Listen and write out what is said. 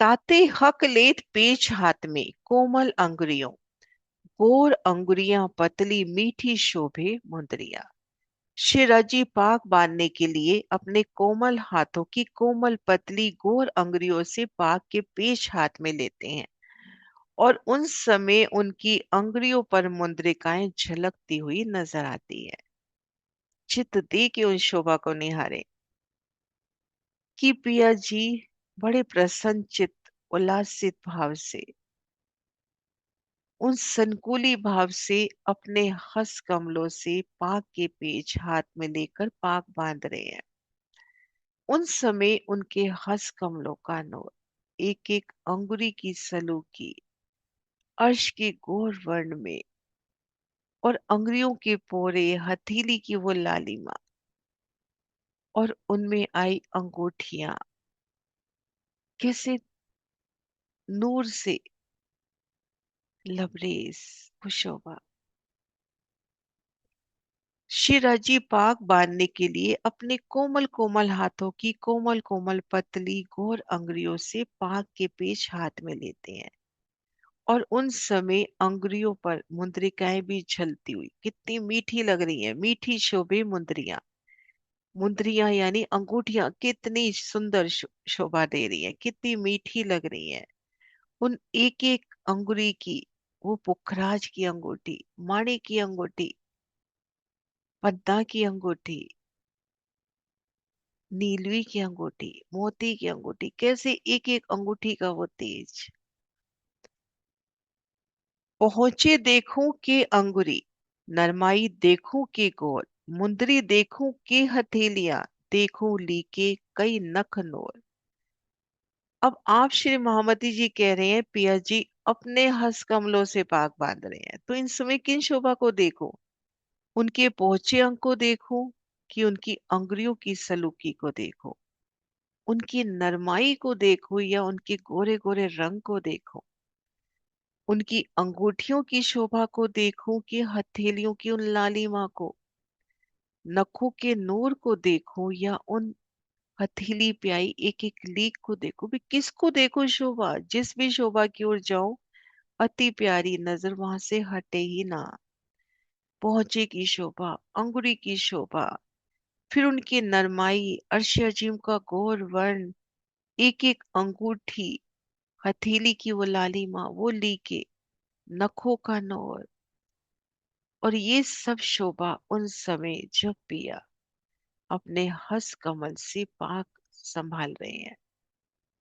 ताते हक लेत पेच हाथ में कोमल अंगुरियों, गोर अंगुरियां पतली मीठी शोभे मुंदरिया। शिराजी पाक बांधने के लिए अपने कोमल हाथों की कोमल पतली गोर अंगुरियों से पाक के पेच हाथ में लेते हैं और उन समय उनकी अंगुरियों पर मुद्रिकाएं झलकती हुई नजर आती है। चित दे के उन शोभा को निहारे कि पिया जी बड़े प्रसन्नचित उल्लासित भाव से, उन संकुली भाव से अपने हस्त कमलों से पाक के पेच हाथ में लेकर पाक बांध रहे हैं। उन समय उनके हस्त कमलों का नूर एक एक अंगुरी की सलूकी अर्श के गौर वर्ण में और अंगुरियों के पोरे हथेली की वो लालिमा और उनमें आई अंगूठियां कैसे नूर से लबरेज खुशोबा। शिराजी पाक बांधने के लिए अपने कोमल कोमल हाथों की कोमल कोमल पतली गोर अंगुरियों से पाक के पेच हाथ में लेते हैं और उन समय अंगुरियों पर मुद्रिकाएं भी झलती हुई कितनी मीठी लग रही हैं। मीठी शोभे मुंदरियां, मुंदरियां यानी अंगूठियां कितनी सुंदर शोभा दे रही हैं, कितनी मीठी लग रही हैं। उन एक एक अंगुरी की, वो पुखराज की अंगूठी, माणी की अंगूठी, पद्मा की अंगूठी, नीलवी की अंगूठी, मोती की अंगूठी, कैसे एक एक अंगूठी का वो तेज। पहुंचे देखूं के अंगुरी, नरमाई देखूं के गोर, मुंदरी देखूं के हथेलियां, देखूं ली के कई नख नोर। अब आप श्री महामती जी कह रहे हैं पिया जी अपने हस्त कमलों से पाक बांध रहे हैं, तो इन समय किन शोभा को देखो, उनके पहुंचे अंग को देखो कि उनकी अंगुरियों की सलूकी को देखो, उनकी नरमाई को देखो या उनके गोरे गोरे रंग को देखो, उनकी अंगूठियों की शोभा को देखो कि हथेलियों की उन लालिमा को, नखों के नूर को देखो या उन हथेली पे आई एक एक लीक को देखो। भी किसको देखो शोभा, जिस भी शोभा की ओर जाओ अति प्यारी नजर वहां से हटे ही ना। पहुंचे की शोभा, अंगुरी की शोभा, फिर उनकी नरमाई, अर्श अजीम का गौर वर्ण, एक एक अंगूठी, हथेली की वो लालिमा, वो लीके, नखों का नौर, और ये सब शोभा उन समय जब पिया अपने हस्त कमल से पाक संभाल रहे हैं।